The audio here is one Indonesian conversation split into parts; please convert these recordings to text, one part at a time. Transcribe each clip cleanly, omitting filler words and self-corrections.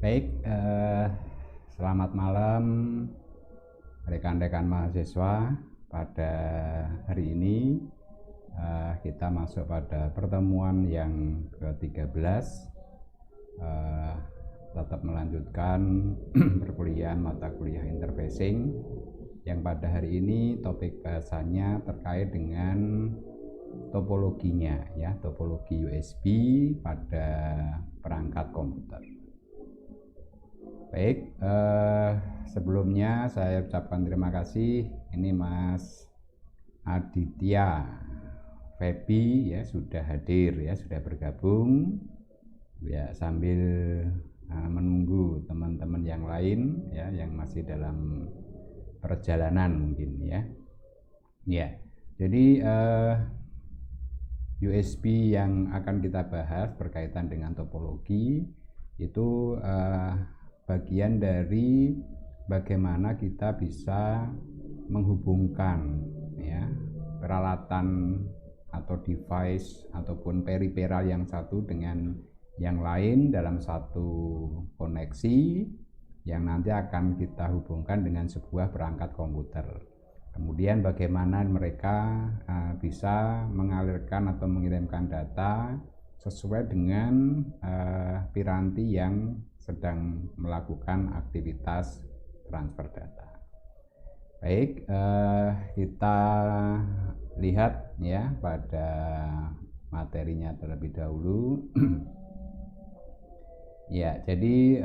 Baik, selamat malam rekan-rekan mahasiswa. Pada hari ini kita masuk pada pertemuan yang ke-13, tetap melanjutkan perkuliahan mata kuliah interfacing yang pada hari ini topik bahasanya terkait dengan topologinya, ya, topologi USB pada perangkat komputer. Baik, sebelumnya saya ucapkan terima kasih. Ini Mas Aditya Febi ya sudah hadir, ya sudah bergabung ya, sambil menunggu teman-teman yang lain ya yang masih dalam perjalanan mungkin ya. Ya, jadi USB yang akan kita bahas berkaitan dengan topologi itu bagian dari bagaimana kita bisa menghubungkan ya peralatan atau device ataupun periferal yang satu dengan yang lain dalam satu koneksi yang nanti akan kita hubungkan dengan sebuah perangkat komputer. Kemudian bagaimana mereka bisa mengalirkan atau mengirimkan data sesuai dengan piranti yang sedang melakukan aktivitas transfer data. Baik, kita lihat ya pada materinya terlebih dahulu. Ya, jadi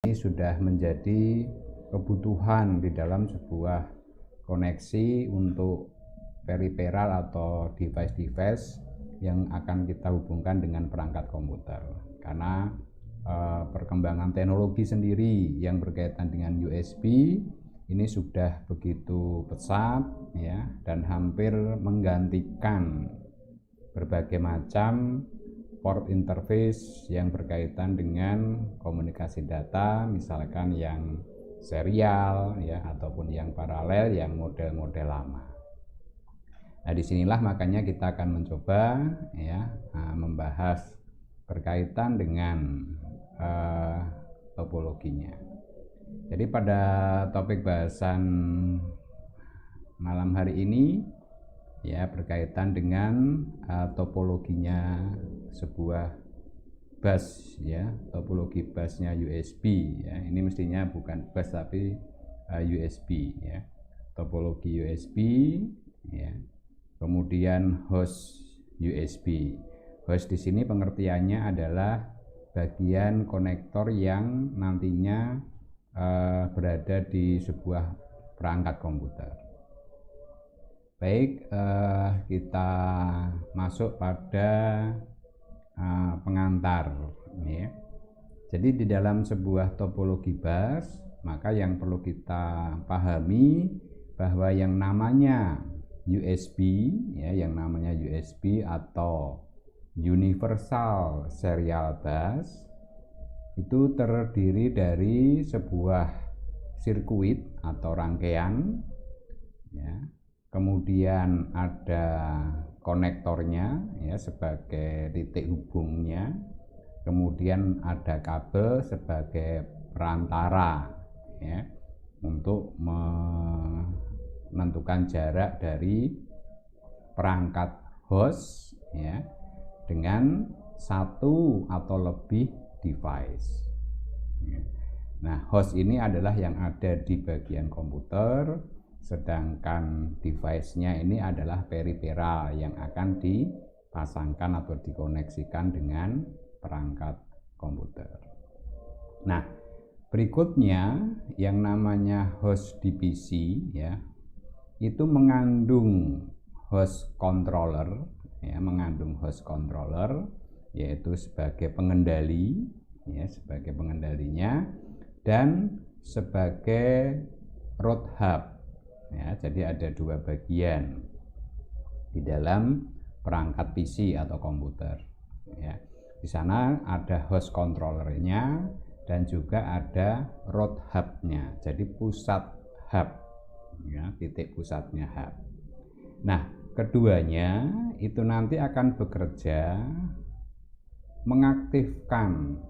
ini sudah menjadi kebutuhan di dalam sebuah koneksi untuk periferal atau device-device yang akan kita hubungkan dengan perangkat komputer, karena perkembangan teknologi sendiri yang berkaitan dengan USB ini sudah begitu pesat ya, dan hampir menggantikan berbagai macam port interface yang berkaitan dengan komunikasi data, misalkan yang serial ya ataupun yang paralel, yang model-model lama. Nah, disinilah makanya kita akan mencoba ya membahas berkaitan dengan topologinya. Jadi pada topik bahasan malam hari ini ya berkaitan dengan topologinya sebuah bus ya, topologi busnya USB ya. Ini mestinya bukan bus tapi USB ya. Topologi USB ya. Kemudian host USB. Host di sini pengertiannya adalah bagian konektor yang nantinya berada di sebuah perangkat komputer. Baik, kita masuk pada pengantar ya. Jadi di dalam sebuah topologi bus, maka yang perlu kita pahami bahwa yang namanya USB ya, yang namanya USB atau Universal Serial Bus itu terdiri dari sebuah sirkuit atau rangkaian ya. Kemudian ada konektornya ya sebagai titik hubungnya, kemudian ada kabel sebagai perantara ya untuk menentukan jarak dari perangkat host ya dengan satu atau lebih device. Nah, host ini adalah yang ada di bagian komputer, sedangkan device-nya ini adalah periferal yang akan dipasangkan atau dikoneksikan dengan perangkat komputer. Nah, berikutnya yang namanya host di PC ya, itu mengandung host controller ya, mengandung host controller yaitu sebagai pengendali ya, sebagai pengendalinya dan sebagai root hub ya. Jadi ada dua bagian. di dalam perangkat PC atau komputer. Ya. Di sana ada host controllernya dan juga ada root hub-nya. Jadi pusat hub, ya, titik pusatnya hub. Nah, keduanya itu nanti akan bekerja mengaktifkan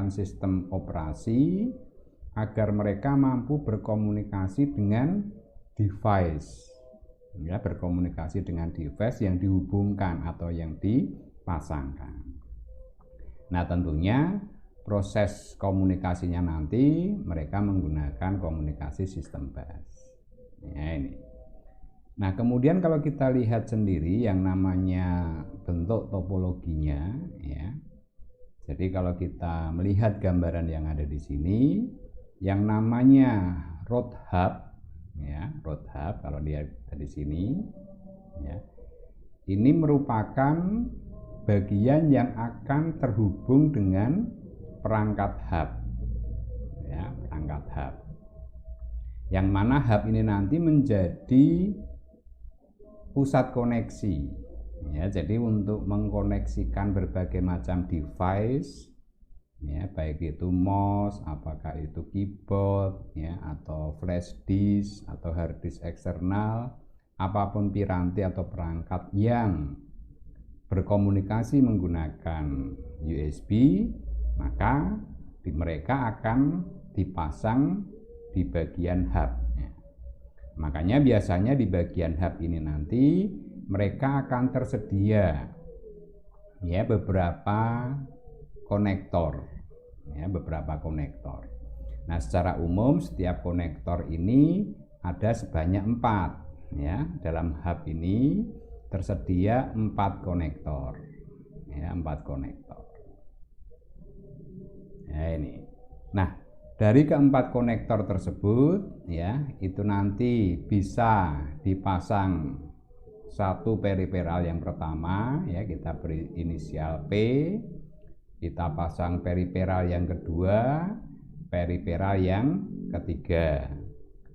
sistem operasi agar mereka mampu berkomunikasi dengan device, ya, berkomunikasi dengan device yang dihubungkan atau yang dipasangkan. Nah, tentunya proses komunikasinya nanti mereka menggunakan komunikasi sistem bus. Ya, ini. Nah, kemudian kalau kita lihat sendiri yang namanya bentuk topologinya, ya. Jadi kalau kita melihat gambaran yang ada di sini, yang namanya root hub, ya, root hub kalau dia di sini, ya. Ini merupakan bagian yang akan terhubung dengan perangkat hub, ya, perangkat hub. Yang mana hub ini nanti menjadi pusat koneksi, ya. Jadi untuk mengkoneksikan berbagai macam device, ya, baik itu mouse, apakah itu keyboard, ya, atau flash disk atau hard disk eksternal, apapun piranti atau perangkat yang berkomunikasi menggunakan USB, maka mereka akan dipasang di bagian hub. Makanya biasanya di bagian hub ini nanti mereka akan tersedia, ya, beberapa konektor, ya, beberapa konektor. Nah, secara umum setiap konektor ini ada sebanyak 4, ya. Dalam hub ini tersedia 4 konektor, ya, 4 konektor. Ya, ini. Nah, dari keempat konektor tersebut, ya, itu nanti bisa dipasang satu periferal yang pertama, ya, kita beri inisial P, kita pasang periferal yang kedua, periferal yang ketiga.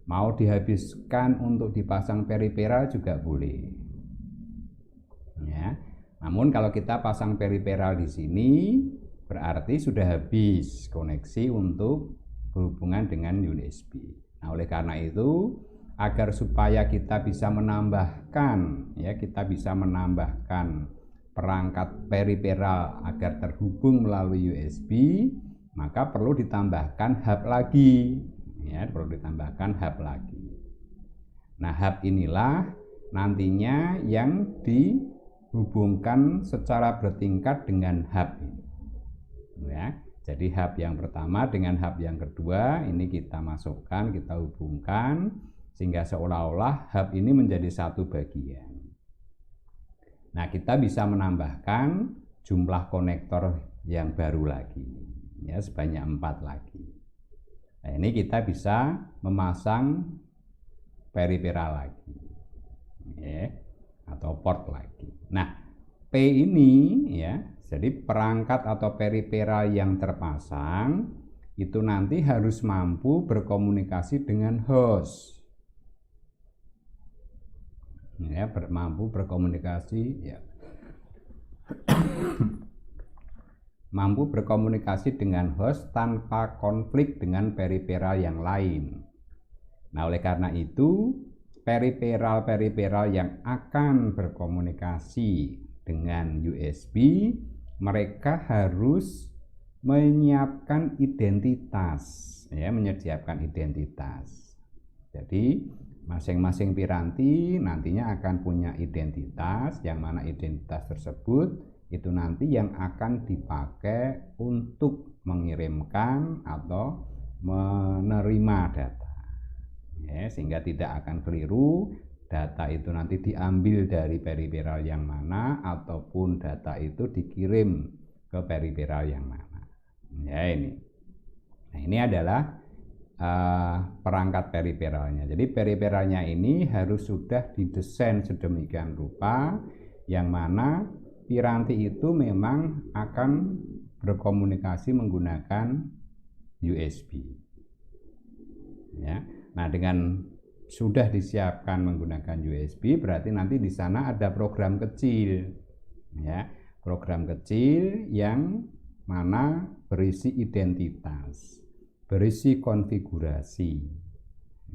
Mau dihabiskan untuk dipasang periferal juga boleh, ya. Namun kalau kita pasang periferal di sini berarti sudah habis koneksi untuk berhubungan dengan USB. Nah, oleh karena itu, agar supaya kita bisa menambahkan, ya, kita bisa menambahkan perangkat periferal agar terhubung melalui USB, maka perlu ditambahkan hub lagi, ya, perlu ditambahkan hub lagi. Nah, hub inilah nantinya yang dihubungkan secara bertingkat dengan hub ini, ya. Jadi hub yang pertama dengan hub yang kedua ini kita masukkan, kita hubungkan sehingga seolah-olah hub ini menjadi satu bagian. Nah, kita bisa menambahkan jumlah konektor yang baru lagi, ya, sebanyak 4 lagi. Nah, ini kita bisa memasang periferal lagi, ya, atau port lagi. Nah, P ini, ya, jadi perangkat atau periferal yang terpasang itu nanti harus mampu berkomunikasi dengan host, ya, mampu berkomunikasi, ya, mampu berkomunikasi dengan host tanpa konflik dengan periferal yang lain. Nah, oleh karena itu periferal yang akan berkomunikasi dengan USB, mereka harus menyiapkan identitas, ya, menyediakan identitas. Jadi masing-masing piranti nantinya akan punya identitas, yang mana identitas tersebut itu nanti yang akan dipakai untuk mengirimkan atau menerima data, ya, sehingga tidak akan keliru data itu nanti diambil dari periferal yang mana ataupun data itu dikirim ke periferal yang mana, ya, ini. Nah, ini adalah perangkat periferalnya. Jadi periferalnya ini harus sudah didesain sedemikian rupa yang mana piranti itu memang akan berkomunikasi menggunakan USB, ya. Nah, dengan sudah disiapkan menggunakan USB, berarti nanti di sana ada program kecil, ya, program kecil yang mana berisi identitas, berisi konfigurasi,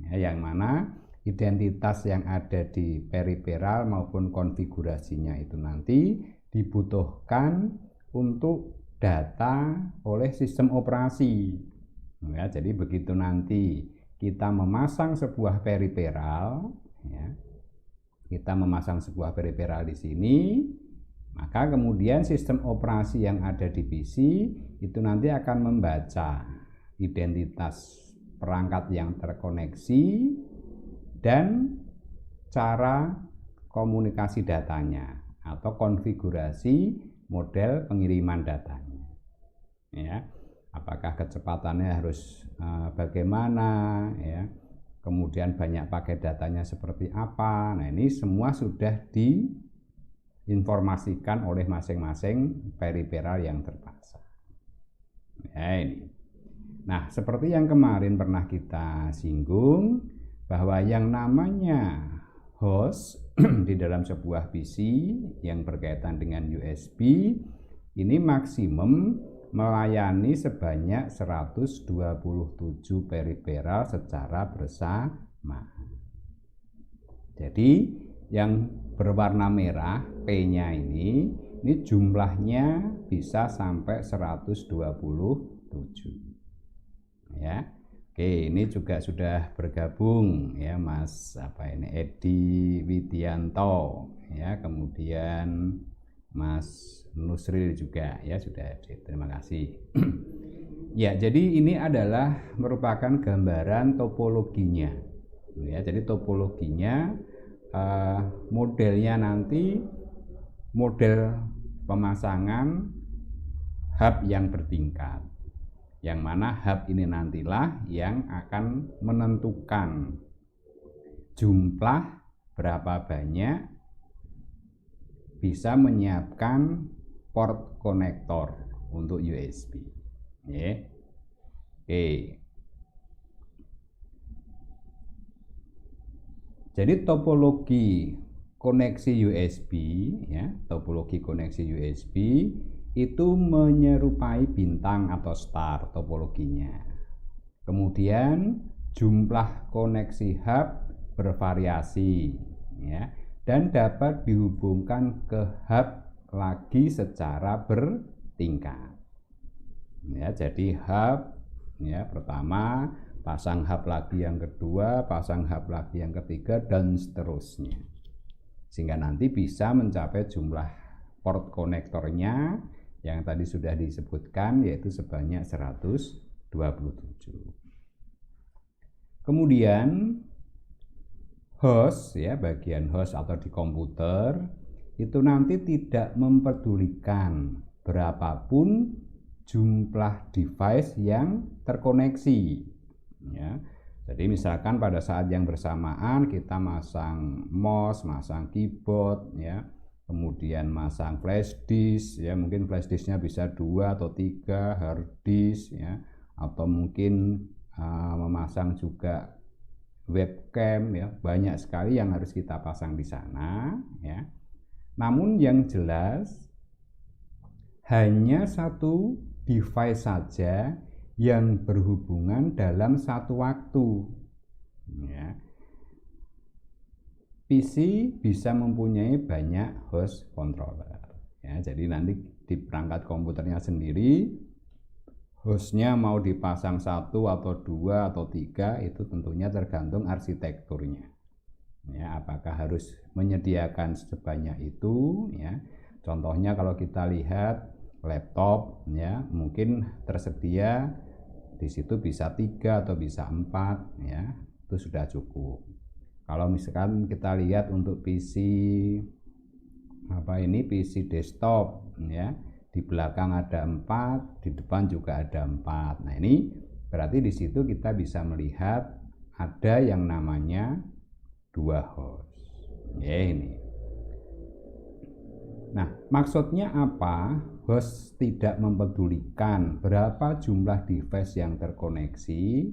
ya, yang mana identitas yang ada di periferal maupun konfigurasinya itu nanti dibutuhkan untuk data oleh sistem operasi. Ya, jadi begitu nanti kita memasang sebuah periferal, ya, kita memasang sebuah periferal di sini, maka kemudian sistem operasi yang ada di PC itu nanti akan membaca identitas perangkat yang terkoneksi dan cara komunikasi datanya atau konfigurasi model pengiriman datanya, ya. Apakah kecepatannya harus bagaimana, ya, kemudian banyak pakai datanya seperti apa. Nah, ini semua sudah diinformasikan oleh masing-masing periferal yang terpasang, ya, ini. Nah, seperti yang kemarin pernah kita singgung, bahwa yang namanya host di dalam sebuah PC yang berkaitan dengan USB ini maksimum melayani sebanyak 127 periferal secara bersama. Jadi yang berwarna merah P-nya ini jumlahnya bisa sampai 127. Ya. Oke, ini juga sudah bergabung ya Mas Edi Widianto, ya, kemudian Mas Nusril juga, ya, sudah hadir. Terima kasih. Ya, jadi ini adalah merupakan gambaran topologinya, ya. Jadi topologinya modelnya nanti model pemasangan hub yang bertingkat, yang mana hub ini nantilah yang akan menentukan jumlah berapa banyak bisa menyiapkan port konektor untuk USB. Ya. Oke. Jadi topologi koneksi USB, ya, topologi koneksi USB itu menyerupai bintang atau star topologinya. Kemudian jumlah koneksi hub bervariasi, ya, dan dapat dihubungkan ke hub lagi secara bertingkat. Ya, jadi hub, ya, pertama, pasang hub lagi yang kedua, pasang hub lagi yang ketiga, dan seterusnya. Sehingga nanti bisa mencapai jumlah port konektornya yang tadi sudah disebutkan, yaitu sebanyak 127. Kemudian host, ya, bagian host atau di komputer itu nanti tidak mempedulikan berapapun jumlah device yang terkoneksi, ya. Jadi misalkan pada saat yang bersamaan kita masang mouse, masang keyboard, ya, kemudian masang flash disk, ya, mungkin flash disknya bisa 2 atau 3, hard disk, ya, atau mungkin memasang juga webcam, ya, banyak sekali yang harus kita pasang di sana, ya. Namun yang jelas hanya satu device saja yang berhubungan dalam satu waktu, ya. PC bisa mempunyai banyak host controller, ya. Jadi nanti di perangkat komputernya sendiri hostnya mau dipasang 1 atau 2 atau 3 itu tentunya tergantung arsitekturnya, ya. Apakah harus menyediakan sebanyak itu, ya. Contohnya kalau kita lihat laptop, ya, mungkin tersedia di situ bisa 3 atau bisa 4, ya, itu sudah cukup. Kalau misalkan kita lihat untuk PC PC desktop, ya, di belakang ada 4, di depan juga ada 4. Nah, ini berarti di situ kita bisa melihat ada yang namanya 2 host, ya, ini. Nah, maksudnya apa? Host tidak mempedulikan berapa jumlah device yang terkoneksi,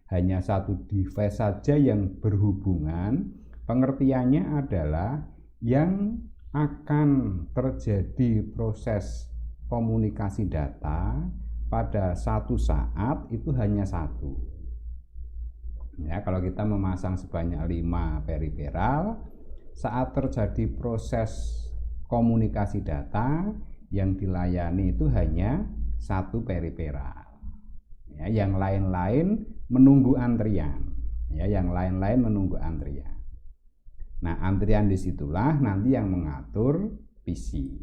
hanya satu device saja yang berhubungan, pengertiannya adalah yang akan terjadi proses komunikasi data pada satu saat itu hanya satu. Ya, kalau kita memasang sebanyak 5 periferal, saat terjadi proses komunikasi data yang dilayani itu hanya satu periferal. Ya, yang lain-lain menunggu antrian. Ya, yang lain-lain menunggu antrian. Nah, antrian disitulah nanti yang mengatur PC.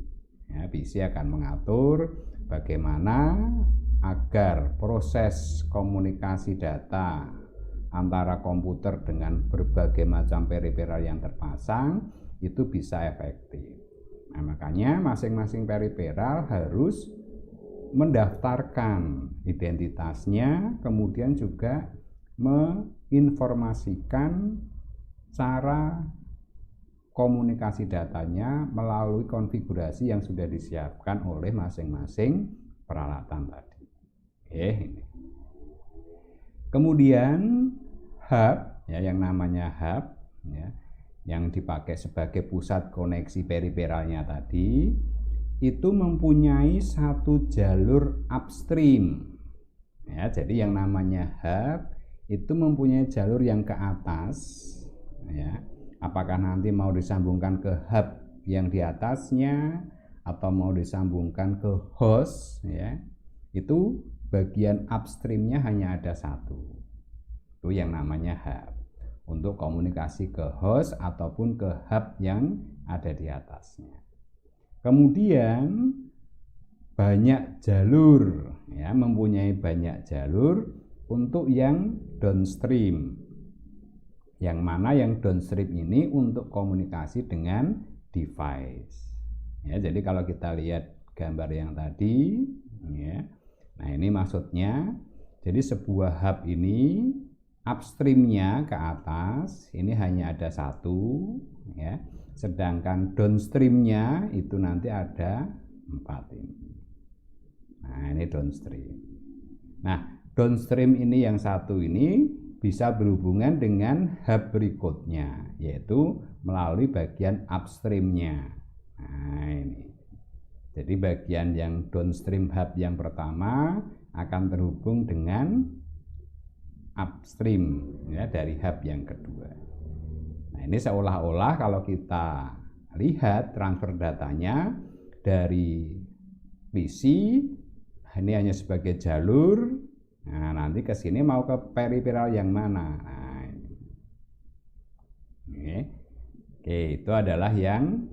Ya, PC akan mengatur bagaimana agar proses komunikasi data antara komputer dengan berbagai macam periferal yang terpasang itu bisa efektif. Nah, makanya masing-masing periferal harus mendaftarkan identitasnya, kemudian juga menginformasikan cara komunikasi datanya melalui konfigurasi yang sudah disiapkan oleh masing-masing peralatan tadi. Ini. Kemudian hub, ya, yang namanya hub, ya, yang dipakai sebagai pusat koneksi periferalnya tadi, itu mempunyai satu jalur upstream. Ya, jadi yang namanya hub itu mempunyai jalur yang ke atas. Ya, apakah nanti mau disambungkan ke hub yang di atasnya atau mau disambungkan ke host, ya, itu bagian upstreamnya hanya ada satu. Itu yang namanya hub, untuk komunikasi ke host ataupun ke hub yang ada di atasnya. Kemudian banyak jalur, ya, mempunyai banyak jalur untuk yang downstream. Yang mana yang downstream ini untuk komunikasi dengan device. Ya, jadi kalau kita lihat gambar yang tadi, ya, nah ini maksudnya, jadi sebuah hub ini upstreamnya ke atas ini hanya ada satu, ya, sedangkan downstreamnya itu nanti ada 4 ini. Nah, ini downstream. Nah, downstream ini yang satu ini bisa berhubungan dengan hub berikutnya, yaitu melalui bagian upstreamnya. Nah, ini. Jadi bagian yang downstream hub yang pertama akan terhubung dengan upstream, ya, dari hub yang kedua. Nah, ini seolah-olah kalau kita lihat transfer datanya dari PC ini hanya sebagai jalur. Nah, nanti ke sini mau ke periferal yang mana? Nah, ini. Oke, itu adalah yang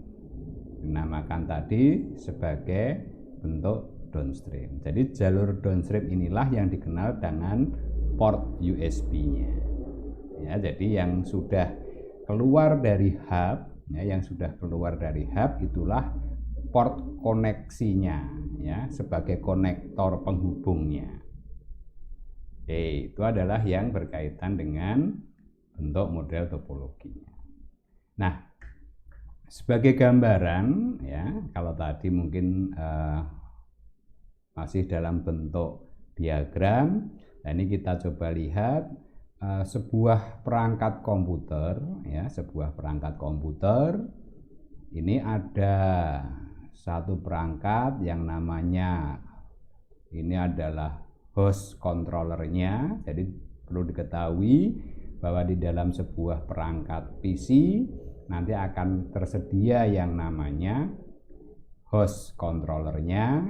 dinamakan tadi sebagai bentuk downstream. Jadi jalur downstream inilah yang dikenal dengan port USB-nya. Ya, jadi yang sudah keluar dari hub, ya, yang sudah keluar dari hub itulah port koneksinya, ya, sebagai konektor penghubungnya. Oke, itu adalah yang berkaitan dengan bentuk model topologinya. Nah, sebagai gambaran, ya, kalau tadi mungkin masih dalam bentuk diagram. Nah, ini kita coba lihat sebuah perangkat komputer, ya, sebuah perangkat komputer. Ini ada satu perangkat yang namanya ini adalah host controllernya. Jadi perlu diketahui bahwa di dalam sebuah perangkat PC nanti akan tersedia yang namanya host controllernya,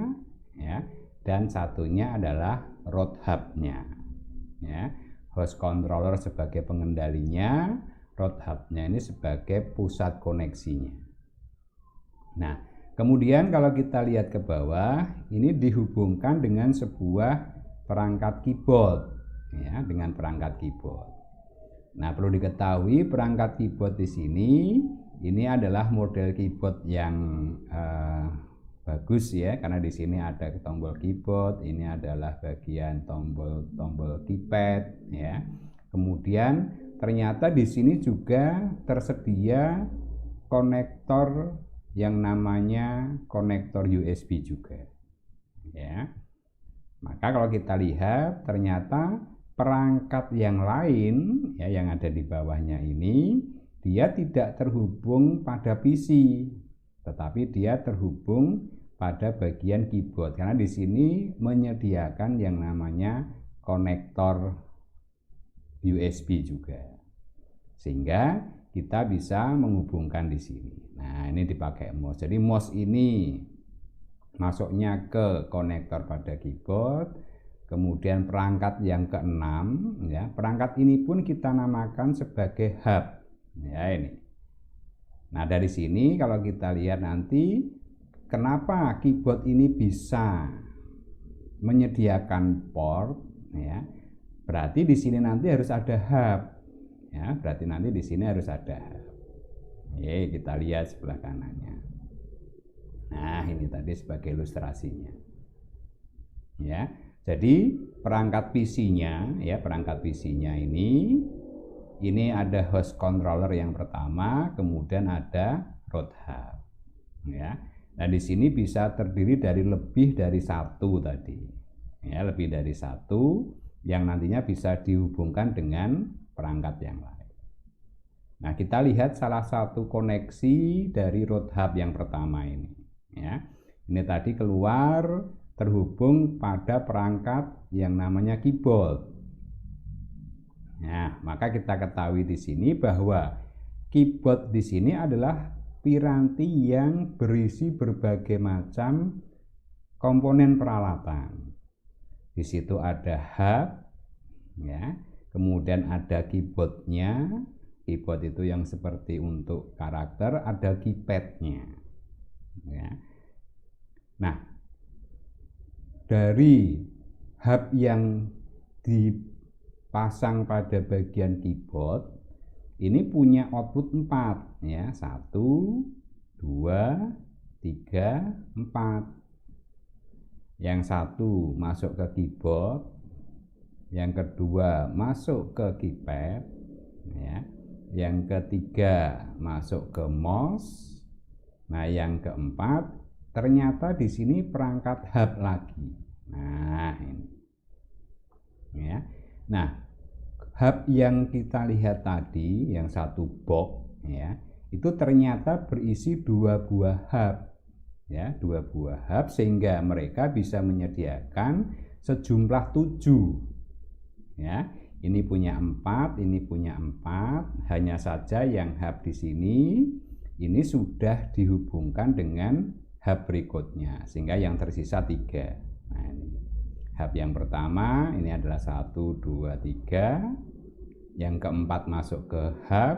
ya, dan satunya adalah root hub-nya, ya. Host controller sebagai pengendalinya, root hub-nya ini sebagai pusat koneksinya. Nah, kemudian kalau kita lihat ke bawah, ini dihubungkan dengan sebuah perangkat keyboard, ya, dengan perangkat keyboard. Nah, perlu diketahui perangkat keyboard di sini ini adalah model keyboard yang bagus, ya, karena di sini ada tombol keyboard, ini adalah bagian tombol keypad, ya. Kemudian ternyata di sini juga tersedia konektor yang namanya konektor USB juga, ya. Maka kalau kita lihat ternyata perangkat yang lain ya yang ada di bawahnya ini dia tidak terhubung pada PC, tetapi dia terhubung pada bagian keyboard karena di sini menyediakan yang namanya konektor USB juga, sehingga kita bisa menghubungkan di sini. Nah, ini dipakai mouse. Jadi mouse ini masuknya ke konektor pada keyboard. Kemudian perangkat yang keenam, ya, perangkat ini pun kita namakan sebagai hub. Ya, ini. Nah, dari sini kalau kita lihat nanti kenapa keyboard ini bisa menyediakan port, ya. Berarti di sini nanti harus ada hub. Ya, berarti nanti di sini harus ada hub. Oke, kita lihat sebelah kanannya. Nah, ini tadi sebagai ilustrasinya. Ya. Jadi perangkat PC-nya ya, perangkat PC-nya ini ada host controller yang pertama, kemudian ada root hub. Ya. Nah, di sini bisa terdiri dari lebih dari satu tadi. Ya, lebih dari satu yang nantinya bisa dihubungkan dengan perangkat yang lain. Nah, kita lihat salah satu koneksi dari root hub yang pertama ini. Ya, ini tadi keluar terhubung pada perangkat yang namanya keyboard. Nah, maka kita ketahui di sini bahwa keyboard di sini adalah piranti yang berisi berbagai macam komponen peralatan. Di situ ada hub, ya, kemudian ada keyboardnya. Keyboard itu yang seperti untuk karakter, ada keypadnya. Ya. Nah, dari hub yang dipasang pada bagian keyboard ini punya output 4 ya, 1, 2, 3, 4. Yang satu masuk ke keyboard, yang kedua masuk ke keypad, ya. Yang ketiga masuk ke mouse. Nah, yang keempat ternyata di sini perangkat hub lagi. Nah, ini. Ya. Nah, hub yang kita lihat tadi, yang satu box, ya, itu ternyata berisi 2 buah hub. Ya, 2 buah hub sehingga mereka bisa menyediakan sejumlah 7. Ya, ini punya 4, ini punya 4. Hanya saja yang hub di sini ini sudah dihubungkan dengan hub berikutnya sehingga yang tersisa 3. Nah, ini hub yang pertama ini adalah 1, 2, 3. Yang keempat masuk ke hub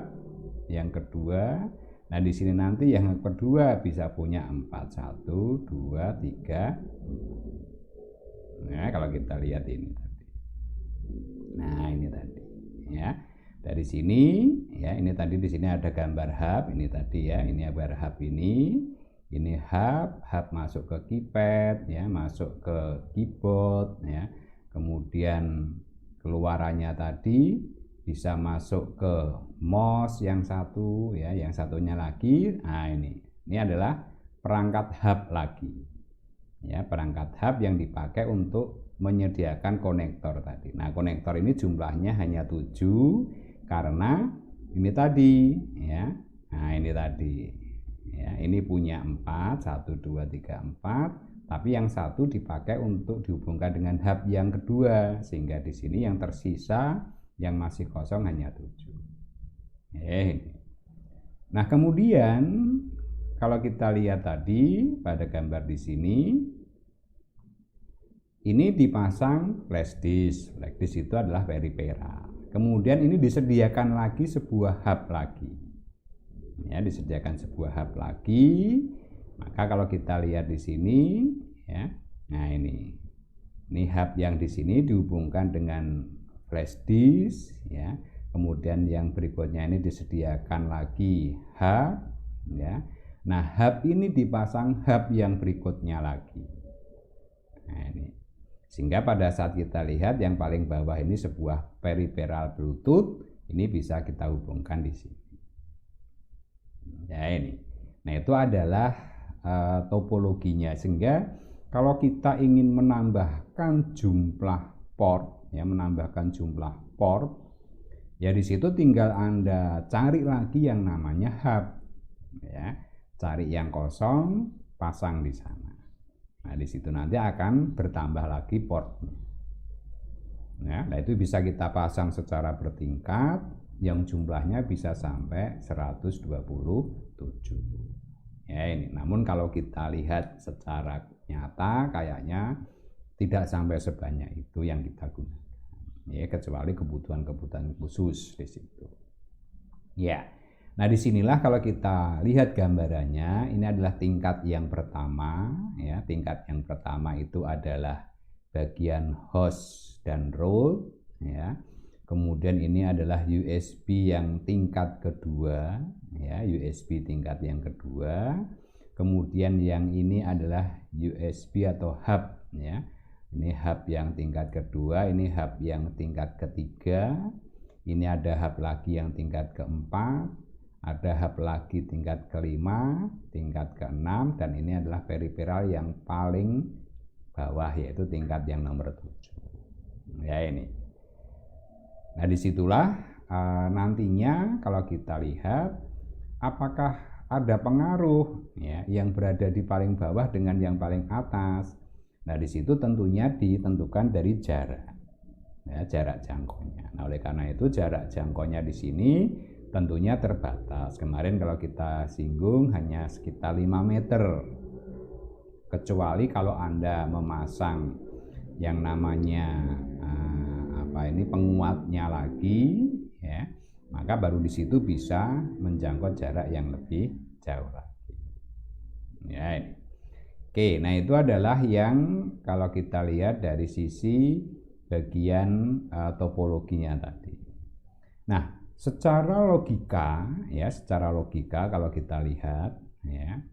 yang kedua. Nah, di sini nanti yang kedua bisa punya 4, 1, 2, 3. Nah, kalau kita lihat ini tadi. Nah, ini tadi ya. Dari sini ya, ini tadi di sini ada gambar hub, ini tadi ya, ini gambar hub ini. Ini hub masuk ke keypad ya, masuk ke keyboard ya. Kemudian keluarannya tadi bisa masuk ke mouse yang satu ya, yang satunya lagi. Nah, ini adalah perangkat hub lagi. Ya, perangkat hub yang dipakai untuk menyediakan konektor tadi. Nah, konektor ini jumlahnya hanya 7 karena ini tadi ya. Nah, ini tadi. Ya, ini punya 4, 1, 2, 3, 4, tapi yang satu dipakai untuk dihubungkan dengan hub yang kedua sehingga di sini yang tersisa yang masih kosong hanya 7. Nah, kemudian kalau kita lihat tadi pada gambar di sini ini dipasang flash disk. Flash disk itu adalah peripheral. Kemudian ini disediakan lagi sebuah hub lagi. Ya, disediakan sebuah hub lagi. Maka kalau kita lihat di sini ya. Nah, ini hub yang di sini dihubungkan dengan flash disk ya. Kemudian yang berikutnya ini disediakan lagi hub ya. Nah, hub ini dipasang hub yang berikutnya lagi. Nah, ini. Sehingga pada saat kita lihat yang paling bawah ini sebuah peripheral Bluetooth, ini bisa kita hubungkan di sini. Ya, ini. Nah, itu adalah topologinya. Sehingga kalau kita ingin menambahkan jumlah port ya, menambahkan jumlah port, ya di situ tinggal Anda cari lagi yang namanya hub, ya, cari yang kosong, pasang di sana. Nah, di situ nanti akan bertambah lagi portnya. Ya, nah itu bisa kita pasang secara bertingkat yang jumlahnya bisa sampai 127. Ya ini, namun kalau kita lihat secara nyata kayaknya tidak sampai sebanyak itu yang kita gunakan. Ya, kecuali kebutuhan-kebutuhan khusus di situ. Ya. Nah, disinilah kalau kita lihat gambarannya, ini adalah tingkat yang pertama, ya. Tingkat yang pertama itu adalah bagian host dan root, ya. Kemudian ini adalah USB yang tingkat kedua, ya, USB tingkat yang kedua. Kemudian yang ini adalah USB atau hub, ya. Ini hub yang tingkat kedua, ini hub yang tingkat ketiga. Ini ada hub lagi yang tingkat keempat. Ada hub lagi tingkat kelima, tingkat keenam, dan ini adalah periferal yang paling bawah, yaitu tingkat yang nomor 7. Ya ini. Nah disitulah nantinya kalau kita lihat apakah ada pengaruh, ya, yang berada di paling bawah dengan yang paling atas. Nah disitu tentunya ditentukan dari jarak, ya, jarak jangkaunya. Nah oleh karena itu jarak jangkaunya di sini tentunya terbatas. Kemarin kalau kita singgung hanya sekitar 5 meter. Kecuali kalau Anda memasang yang namanya penguatnya lagi, ya, maka baru di situ bisa menjangkau jarak yang lebih jauh lagi. Ya, ini. Oke, nah itu adalah yang kalau kita lihat dari sisi bagian topologinya tadi. Nah, secara logika, ya, secara logika kalau kita lihat, ya.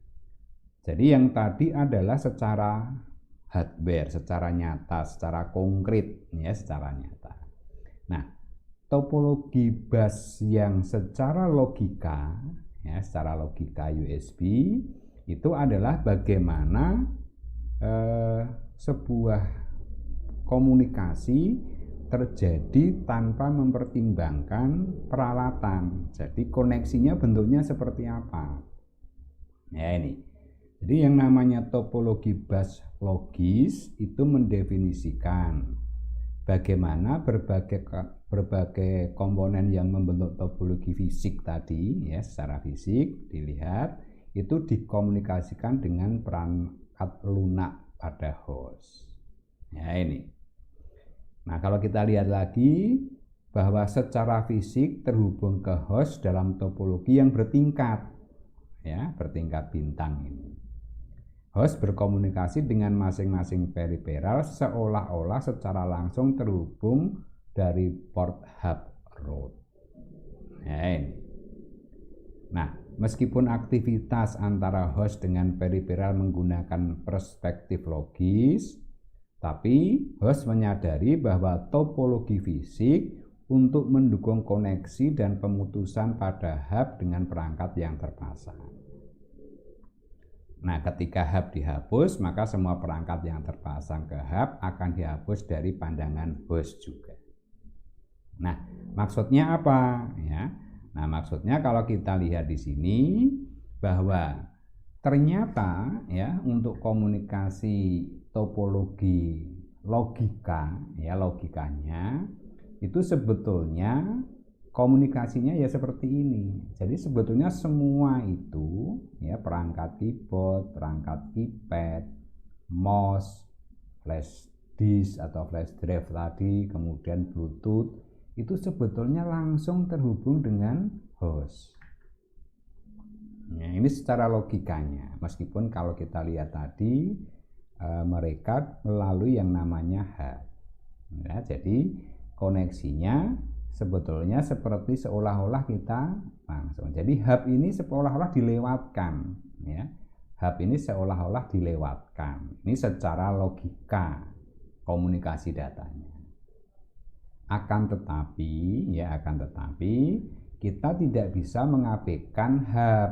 Jadi yang tadi adalah secara hardware, secara nyata, secara konkret, ya, secara nyata. Nah, topologi bus yang secara logika, ya, secara logika USB itu adalah bagaimana sebuah komunikasi terjadi tanpa mempertimbangkan peralatan. Jadi koneksinya bentuknya seperti apa? Ya ini. Jadi yang namanya topologi bus logis itu mendefinisikan bagaimana berbagai komponen yang membentuk topologi fisik tadi, ya, secara fisik dilihat itu dikomunikasikan dengan perangkat lunak pada host. Ya ini. Nah, kalau kita lihat lagi bahwa secara fisik terhubung ke host dalam topologi yang bertingkat, ya, bertingkat bintang ini. Host berkomunikasi dengan masing-masing periferal seolah-olah secara langsung terhubung dari port hub root. Ya, ini. Nah, meskipun aktivitas antara host dengan periferal menggunakan perspektif logis, tapi host menyadari bahwa topologi fisik untuk mendukung koneksi dan pemutusan pada hub dengan perangkat yang terpasang. Nah, ketika hub dihapus, maka semua perangkat yang terpasang ke hub akan dihapus dari pandangan host juga. Nah, maksudnya apa? Ya. Nah, maksudnya kalau kita lihat di sini bahwa ternyata, ya, untuk komunikasi topologi logika, ya, logikanya itu sebetulnya komunikasinya ya seperti ini. Jadi sebetulnya semua itu, ya, perangkat keyboard, perangkat keypad, mouse, flash disk atau flash drive tadi, kemudian Bluetooth, itu sebetulnya langsung terhubung dengan host. Ya, ini secara logikanya, meskipun kalau kita lihat tadi mereka melalui yang namanya hub. Ya, jadi koneksinya sebetulnya seperti seolah-olah kita langsung. Jadi hub ini seolah-olah dilewatkan, ya. Hub ini seolah-olah dilewatkan. Ini secara logika komunikasi datanya. Akan tetapi kita tidak bisa mengabaikan hub.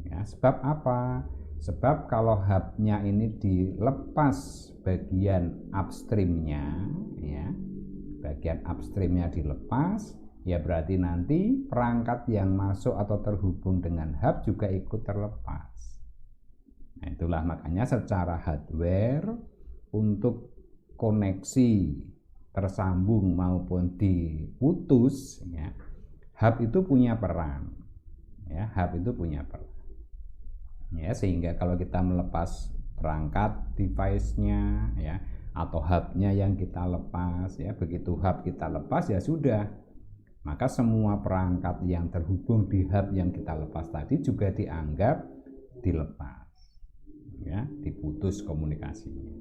Ya, sebab apa? Sebab kalau hubnya ini dilepas bagian upstreamnya, ya, bagian upstreamnya dilepas, ya berarti nanti perangkat yang masuk atau terhubung dengan hub juga ikut terlepas. Nah, itulah makanya secara hardware untuk koneksi tersambung maupun diputus, ya, hub itu punya peran. Ya, hub itu punya peran. Ya, sehingga kalau kita melepas perangkat device-nya, ya, atau hubnya yang kita lepas, ya, begitu hub kita lepas ya sudah, maka semua perangkat yang terhubung di hub yang kita lepas tadi juga dianggap dilepas, ya, diputus komunikasinya.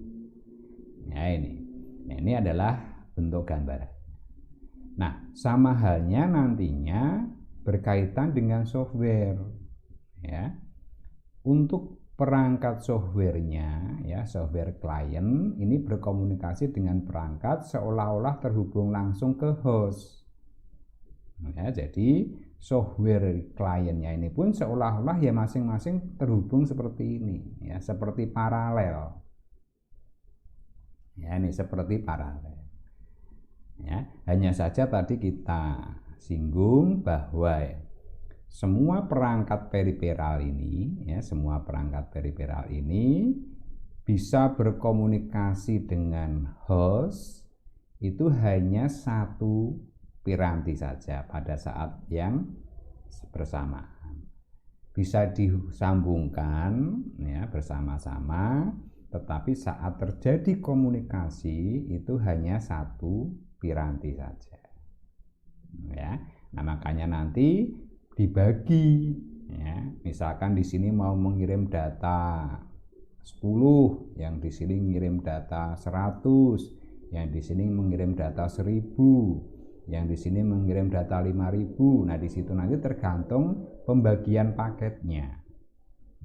Ya, ini adalah bentuk gambaran. Nah, sama halnya nantinya berkaitan dengan software, ya. Untuk perangkat softwarenya, ya, software klien ini berkomunikasi dengan perangkat seolah-olah terhubung langsung ke host. Ya, jadi software kliennya ini pun seolah-olah ya masing-masing terhubung seperti ini, ya, seperti paralel. Ya, ini seperti paralel. Ya, hanya saja tadi kita singgung bahwa semua perangkat periferal ini, ya, semua perangkat periferal ini bisa berkomunikasi dengan host itu hanya satu piranti saja pada saat yang bersamaan. Bisa disambungkan, ya, bersama-sama, tetapi saat terjadi komunikasi itu hanya satu piranti saja. Ya, nah makanya nanti dibagi, ya, misalkan di sini mau mengirim data 10, yang di sini mengirim data 100, yang di sini mengirim data 1000, yang di sini mengirim data 5000. Nah, di situ nanti tergantung pembagian paketnya,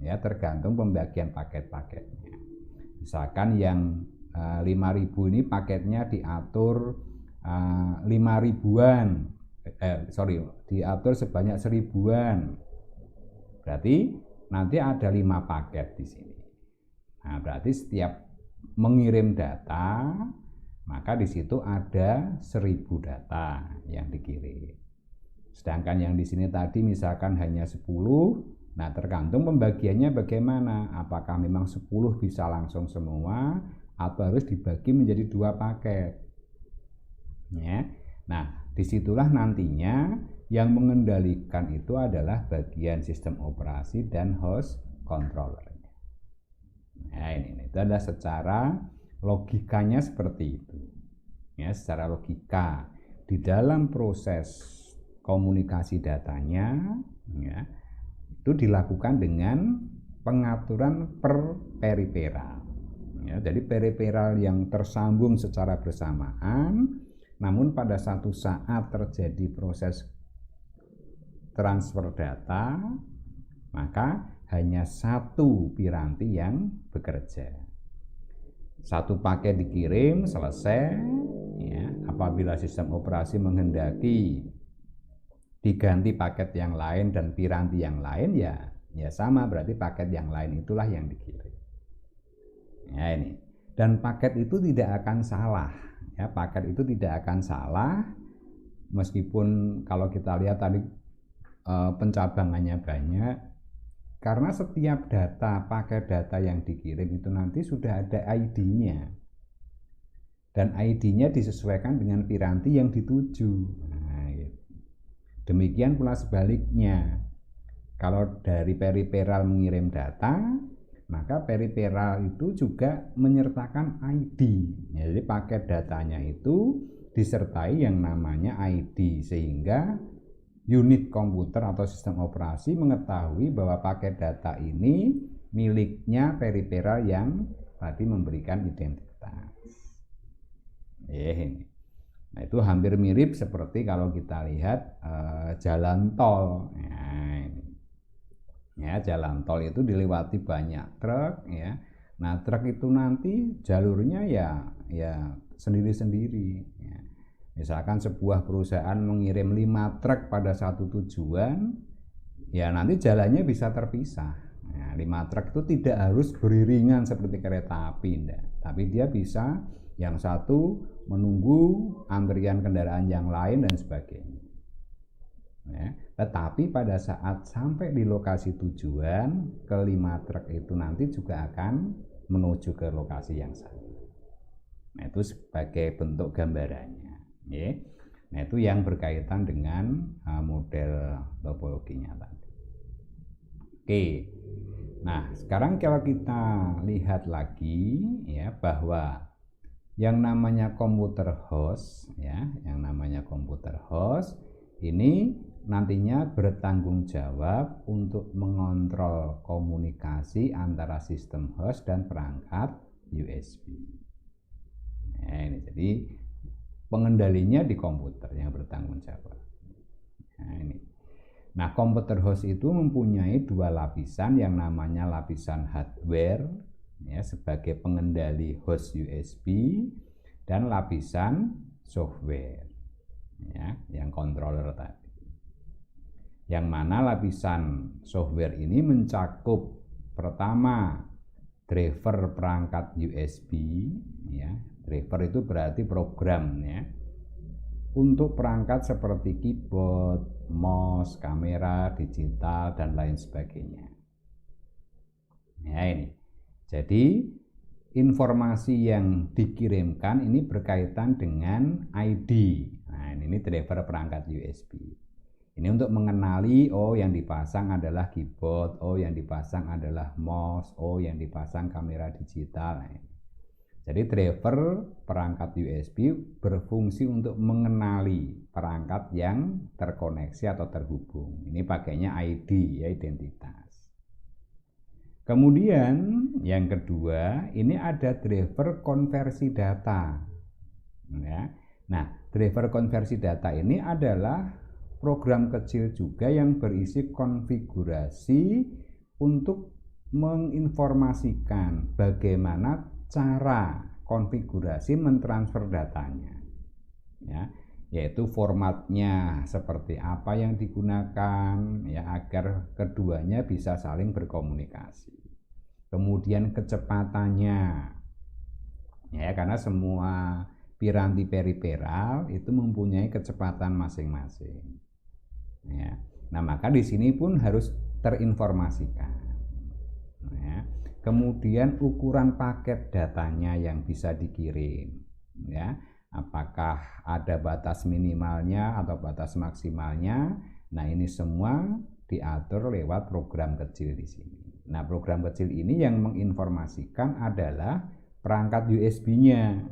ya, tergantung pembagian paket-paketnya. Misalkan yang 5000 ini paketnya diatur 5000-an, diatur sebanyak 1000-an. Berarti nanti ada 5 paket di sini. Nah, berarti setiap mengirim data, maka di situ ada 1000 data yang dikirim. Sedangkan yang di sini tadi misalkan hanya 10, nah tergantung pembagiannya bagaimana. Apakah memang 10 bisa langsung semua atau harus dibagi menjadi 2 paket. Ya. Nah, disitulah nantinya yang mengendalikan itu adalah bagian sistem operasi dan host controllernya. Nah, ini itu adalah secara logikanya seperti itu. Ya, secara logika di dalam proses komunikasi datanya, ya, itu dilakukan dengan pengaturan per periferal. Ya, jadi periferal yang tersambung secara bersamaan. Namun pada satu saat terjadi proses transfer data, maka hanya satu piranti yang bekerja. Satu paket dikirim, selesai, ya. Apabila sistem operasi menghendaki diganti paket yang lain dan piranti yang lain, ya sama, berarti paket yang lain itulah yang dikirim. Ya, ini. Dan paket itu tidak akan salah. Ya, paket itu tidak akan salah meskipun kalau kita lihat tadi pencabangannya banyak, karena setiap data, paket data yang dikirim itu nanti sudah ada ID-nya, dan ID-nya disesuaikan dengan piranti yang dituju. Nah, gitu. Demikian pula sebaliknya, kalau dari periferal mengirim data, maka periferal itu juga menyertakan ID. Jadi paket datanya itu disertai yang namanya ID, sehingga unit komputer atau sistem operasi mengetahui bahwa paket data ini miliknya periferal yang tadi memberikan identitas. Nah, itu hampir mirip seperti kalau kita lihat jalan tol. Ya, jalan tol itu dilewati banyak truk, ya. Nah, truk itu nanti jalurnya ya sendiri-sendiri, ya. Misalkan sebuah perusahaan mengirim 5 truk pada satu tujuan, ya nanti jalannya bisa terpisah. Nah, 5 truk itu tidak harus beriringan seperti kereta api, enggak. Tapi dia bisa yang satu menunggu antrian kendaraan yang lain dan sebagainya. Ya, tetapi pada saat sampai di lokasi tujuan, kelima truk itu nanti juga akan menuju ke lokasi yang sama. Nah, itu sebagai bentuk gambarannya. Ya. Nah, itu yang berkaitan dengan model topologinya tadi. Oke. Nah, sekarang kalau kita lihat lagi ya bahwa yang namanya komputer host ya, yang namanya komputer host ini nantinya bertanggung jawab untuk mengontrol komunikasi antara sistem host dan perangkat USB. Nah, ini jadi pengendalinya di komputer yang bertanggung jawab. Nah, ini. Nah, komputer host itu mempunyai dua lapisan, yang namanya lapisan hardware ya sebagai pengendali host USB dan lapisan software ya yang controller tadi. Yang mana lapisan software ini mencakup pertama driver perangkat USB ya. Driver itu berarti program ya. Untuk perangkat seperti keyboard, mouse, kamera, digital dan lain sebagainya. Ya ini. Jadi informasi yang dikirimkan ini berkaitan dengan ID. Nah, ini driver perangkat USB. Ini untuk mengenali, oh yang dipasang adalah keyboard, oh yang dipasang adalah mouse, oh yang dipasang kamera digital. Nah, jadi driver perangkat USB berfungsi untuk mengenali perangkat yang terkoneksi atau terhubung. Ini pakainya ID, ya identitas. Kemudian yang kedua, ini ada driver konversi data. Ya. Nah, driver konversi data ini adalah program kecil juga yang berisi konfigurasi untuk menginformasikan bagaimana cara konfigurasi mentransfer datanya. Ya, yaitu formatnya seperti apa yang digunakan ya agar keduanya bisa saling berkomunikasi. Kemudian kecepatannya ya, karena semua piranti periferal itu mempunyai kecepatan masing-masing ya. Nah, maka di sini pun harus terinformasikan ya. Kemudian ukuran paket datanya yang bisa dikirim ya, apakah ada batas minimalnya atau batas maksimalnya. Nah, ini semua diatur lewat program kecil di sini. Nah, program kecil ini yang menginformasikan adalah perangkat USB-nya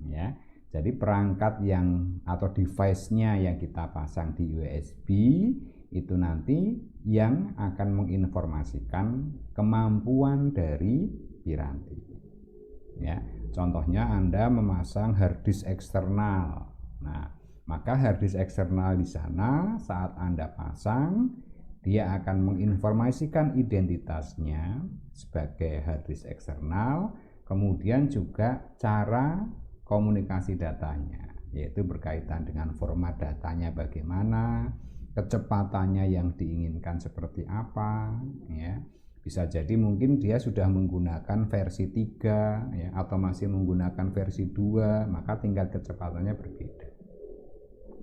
ya. Jadi perangkat yang atau device-nya yang kita pasang di USB itu nanti yang akan menginformasikan kemampuan dari piranti. Ya, contohnya Anda memasang hard disk eksternal. Nah, maka hard disk eksternal di sana saat Anda pasang, dia akan menginformasikan identitasnya sebagai hard disk eksternal, kemudian juga cara komunikasi datanya, yaitu berkaitan dengan format datanya bagaimana, kecepatannya yang diinginkan seperti apa ya. Bisa jadi mungkin dia sudah menggunakan versi 3 ya, atau masih menggunakan versi 2, maka tingkat kecepatannya berbeda.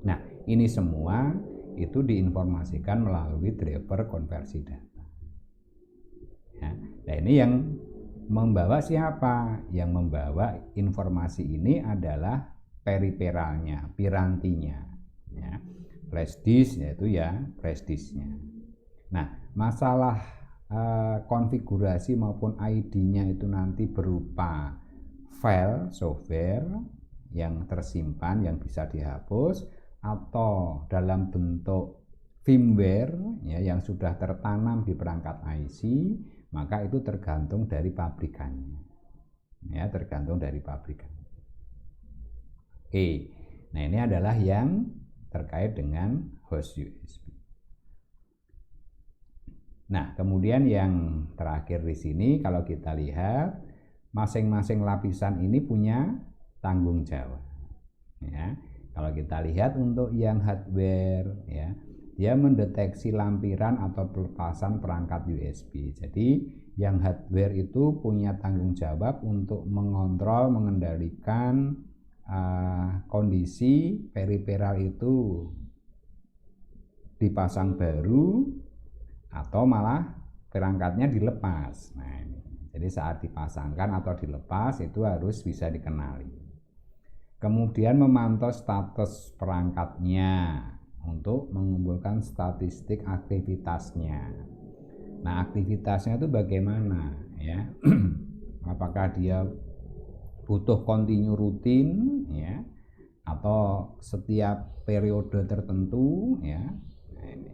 Nah, ini semua itu diinformasikan melalui driver konversi data ya. Nah, ini yang membawa siapa? Yang membawa informasi ini adalah periferalnya, pirantinya ya. Flash disk yaitu ya flash disknya. Nah, masalah konfigurasi maupun ID-nya itu nanti berupa file software yang tersimpan yang bisa dihapus atau dalam bentuk firmware ya yang sudah tertanam di perangkat IC, maka itu tergantung dari pabrikannya ya, tergantung dari pabrikannya. Oke, nah ini adalah yang terkait dengan host USB. Nah, kemudian yang terakhir di sini kalau kita lihat masing-masing lapisan ini punya tanggung jawab ya. Kalau kita lihat untuk yang hardware ya, dia mendeteksi lampiran atau pelepasan perangkat USB. Jadi Yang hardware itu punya tanggung jawab untuk mengontrol, mengendalikan kondisi periperal itu dipasang baru atau malah perangkatnya dilepas. Nah, ini. Jadi saat dipasangkan atau dilepas itu harus bisa dikenali. Kemudian memantau status perangkatnya untuk mengumpulkan statistik aktivitasnya. Nah, aktivitasnya itu bagaimana ya? Apakah dia butuh kontinu rutin ya atau setiap periode tertentu ya? Nah, ini.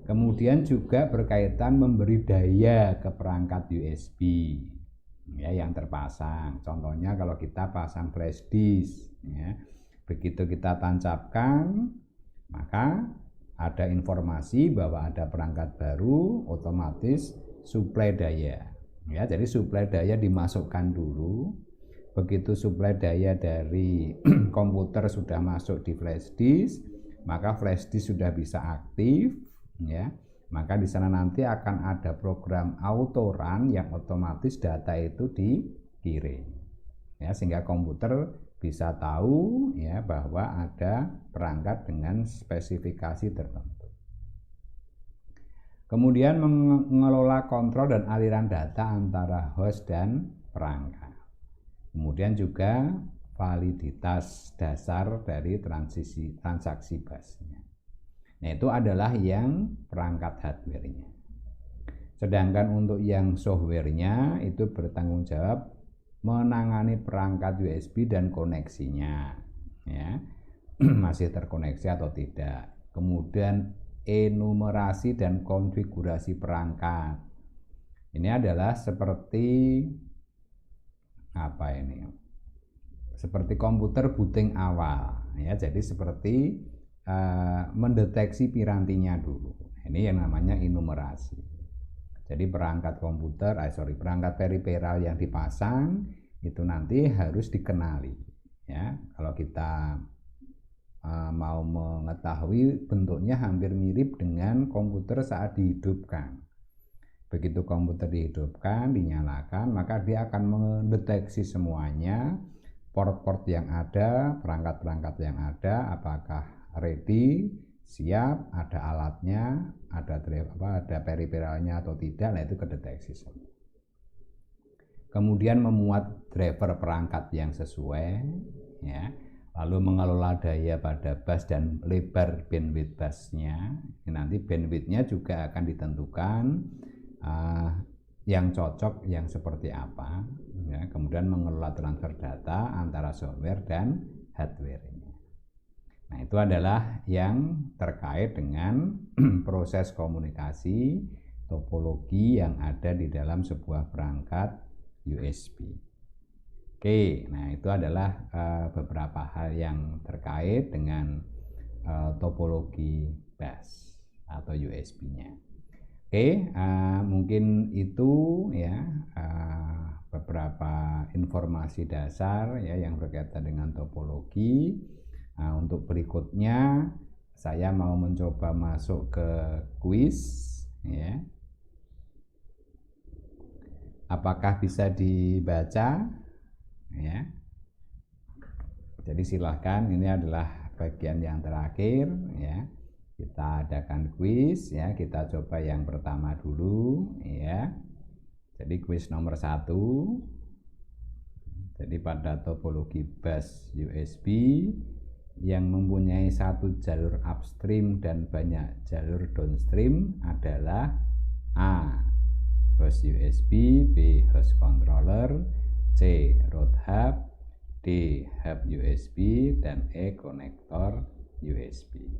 Kemudian juga berkaitan memberi daya ke perangkat USB ya yang terpasang. Contohnya kalau kita pasang flash disk ya. Begitu kita tancapkan maka ada informasi bahwa ada perangkat baru, otomatis suplai daya. Ya, jadi suplai daya dimasukkan dulu. Begitu suplai daya dari komputer sudah masuk di flash disk, maka flash disk sudah bisa aktif, ya. Maka di sana nanti akan ada program auto run yang otomatis data itu dikirim. Ya, sehingga komputer bisa tahu ya bahwa ada perangkat dengan spesifikasi tertentu. Kemudian mengelola kontrol dan aliran data antara host dan perangkat. Kemudian juga validitas dasar dari transaksi busnya. Nah, itu adalah yang perangkat hardware-nya. Sedangkan untuk yang software-nya itu bertanggung jawab menangani perangkat USB dan koneksinya ya masih terkoneksi atau tidak, kemudian enumerasi dan konfigurasi perangkat. Ini adalah seperti apa ini, seperti komputer booting awal ya, jadi seperti mendeteksi pirantinya dulu. Ini yang namanya enumerasi. Jadi perangkat komputer, perangkat periperal yang dipasang itu nanti harus dikenali. Ya, kalau kita mau mengetahui, bentuknya hampir mirip dengan komputer saat dihidupkan. Begitu komputer dihidupkan, dinyalakan, maka dia akan mendeteksi semuanya, port-port yang ada, perangkat-perangkat yang ada, apakah ready, siap, ada alatnya, ada periperalnya atau tidak. Nah, itu kedeteksi semua. Kemudian memuat driver perangkat yang sesuai ya, lalu mengelola daya pada bus dan lebar bandwidth busnya. Nanti bandwidthnya juga akan ditentukan yang cocok yang seperti apa ya. Kemudian mengelola transfer data antara software dan hardware. Nah, itu adalah yang terkait dengan proses komunikasi topologi yang ada di dalam sebuah perangkat USB. Oke, nah itu adalah beberapa hal yang terkait dengan topologi bus atau USB-nya. Oke, mungkin itu ya beberapa informasi dasar ya yang berkaitan dengan topologi. Nah, untuk berikutnya saya mau mencoba masuk ke kuis ya. Apakah bisa dibaca ya? Jadi silahkan, ini adalah bagian yang terakhir ya. Kita adakan kuis ya, kita coba yang pertama dulu ya. Jadi kuis nomor 1. Jadi pada topologi bus USB yang mempunyai satu jalur upstream dan banyak jalur downstream adalah A. host USB, B. host controller, C. root hub, D. hub USB, dan E. konektor USB.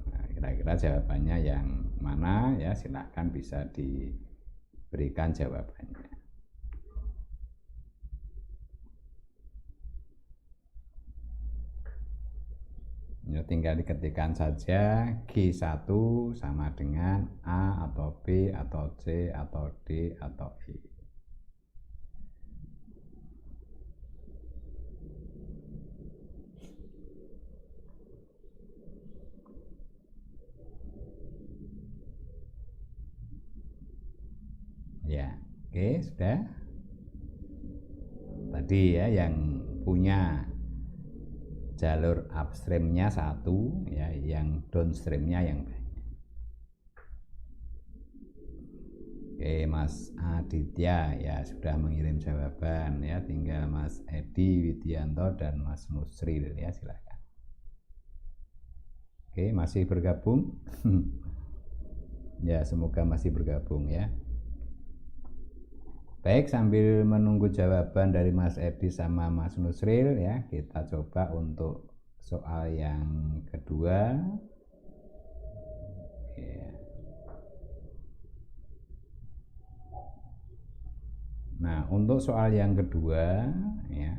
Nah, kira-kira jawabannya yang mana ya, silahkan bisa diberikan jawabannya. Ya, tinggal diketikkan saja G1 sama dengan A atau B atau C atau D atau E. Oke, sudah. Tadi ya yang punya jalur upstreamnya satu, ya, yang downstreamnya yang banyak. Oke, Mas Aditya ya sudah mengirim jawaban ya, tinggal Mas Edi Widianto dan Mas Nusril ya, silakan. Oke, masih bergabung? Ya, semoga masih bergabung ya. Baik, sambil menunggu jawaban dari Mas Edi sama Mas Nusril ya, kita coba untuk soal yang kedua. Ya. Nah, untuk soal yang kedua ya,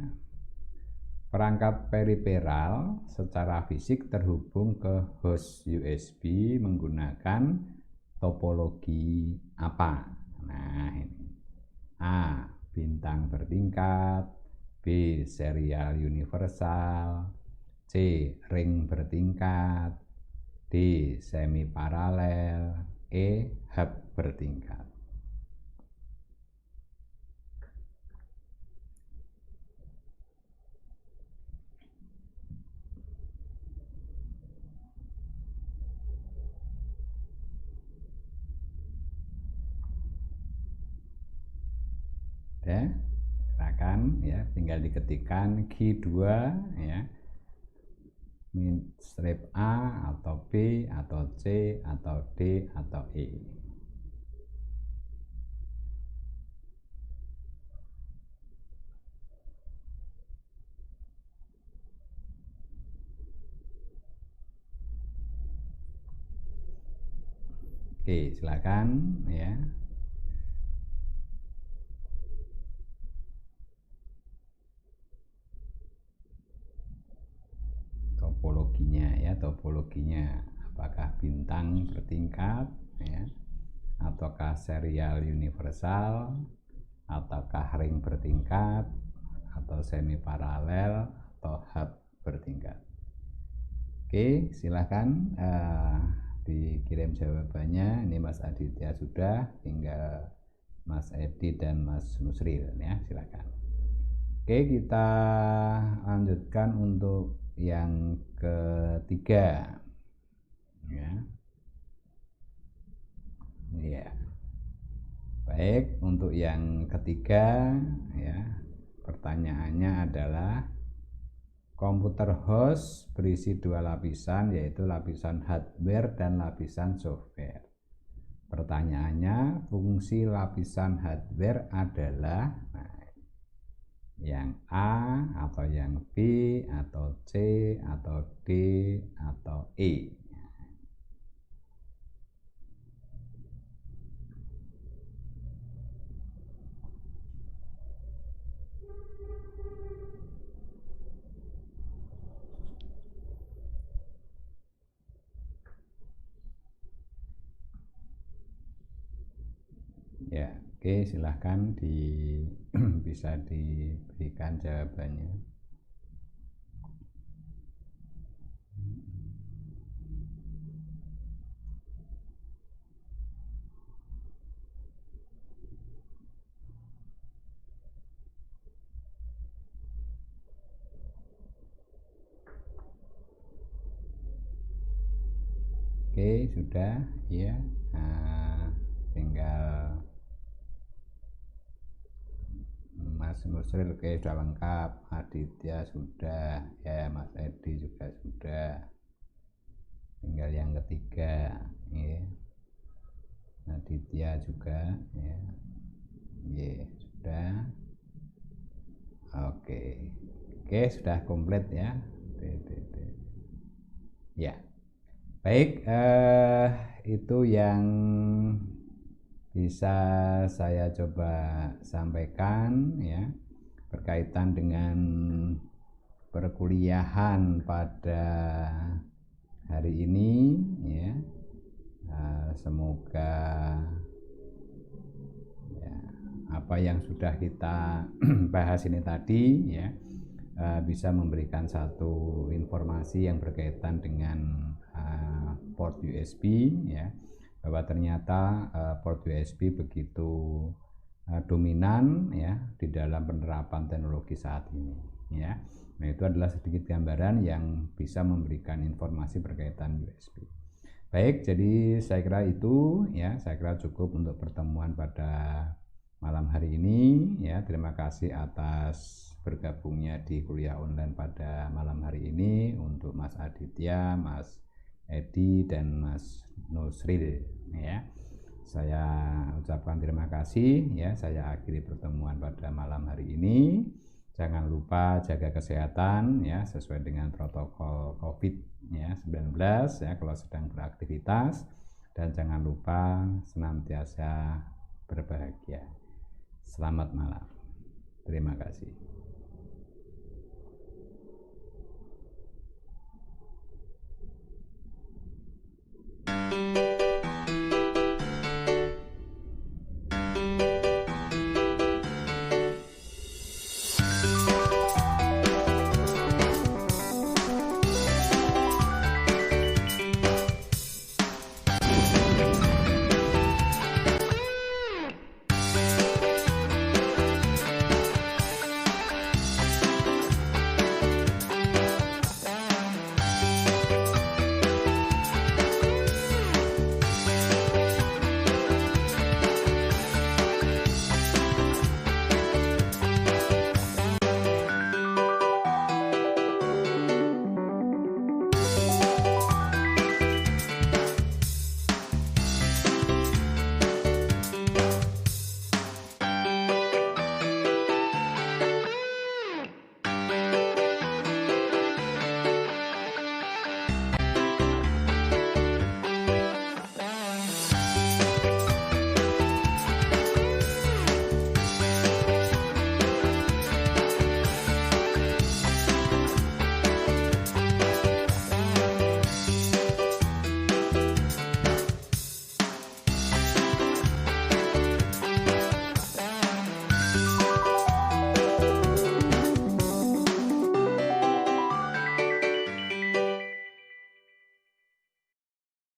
perangkat periferal secara fisik terhubung ke host USB menggunakan topologi apa? Nah, ini. A. Bintang bertingkat. B. Serial universal. C. Ring bertingkat. D. Semi paralel. E. Hub bertingkat. Ya, silakan ya, tinggal diketikkan Q2 ya, strip A atau B atau C atau D atau E. Oke, silakan ya. Topologinya apakah bintang bertingkat ya, ataukah serial universal, ataukah ring bertingkat, atau semi paralel, atau hub bertingkat. Oke, silahkan dikirim jawabannya. Ini Mas Aditya sudah, tinggal Mas Edi dan Mas Nusril ya, silakan. Oke, kita lanjutkan untuk yang ketiga ya. Ya. Baik, untuk yang ketiga ya, pertanyaannya adalah komputer host berisi dua lapisan, yaitu lapisan hardware dan lapisan software. Pertanyaannya, fungsi lapisan hardware adalah yang A atau yang B atau C atau D atau E. Ya, oke, silahkan bisa diberikan jawabannya. Oke, sudah ya. Nah, tinggal Mas Nusril, oke, sudah lengkap. Aditya sudah ya, Mas Edi juga sudah. Tinggal yang ketiga ya. Aditya juga ya. Ya, sudah. Oke. Oke, sudah komplit ya. Ya. Baik, itu yang bisa saya coba sampaikan ya, berkaitan dengan perkuliahan pada hari ini ya. Semoga ya, apa yang sudah kita bahas ini tadi ya, bisa memberikan satu informasi yang berkaitan dengan port USB ya, bahwa ternyata port USB begitu dominan ya di dalam penerapan teknologi saat ini ya. Nah, itu adalah sedikit gambaran yang bisa memberikan informasi berkaitan USB. Baik, jadi saya kira itu ya, saya kira cukup untuk pertemuan pada malam hari ini ya. Terima kasih atas bergabungnya di kuliah online pada malam hari ini untuk Mas Aditya, Mas Edi dan Mas Nusril ya. Saya ucapkan terima kasih ya. Saya akhiri pertemuan pada malam hari ini. Jangan lupa jaga kesehatan ya sesuai dengan protokol COVID ya 19 ya kalau sedang beraktivitas, dan jangan lupa senantiasa berbahagia. Selamat malam. Terima kasih.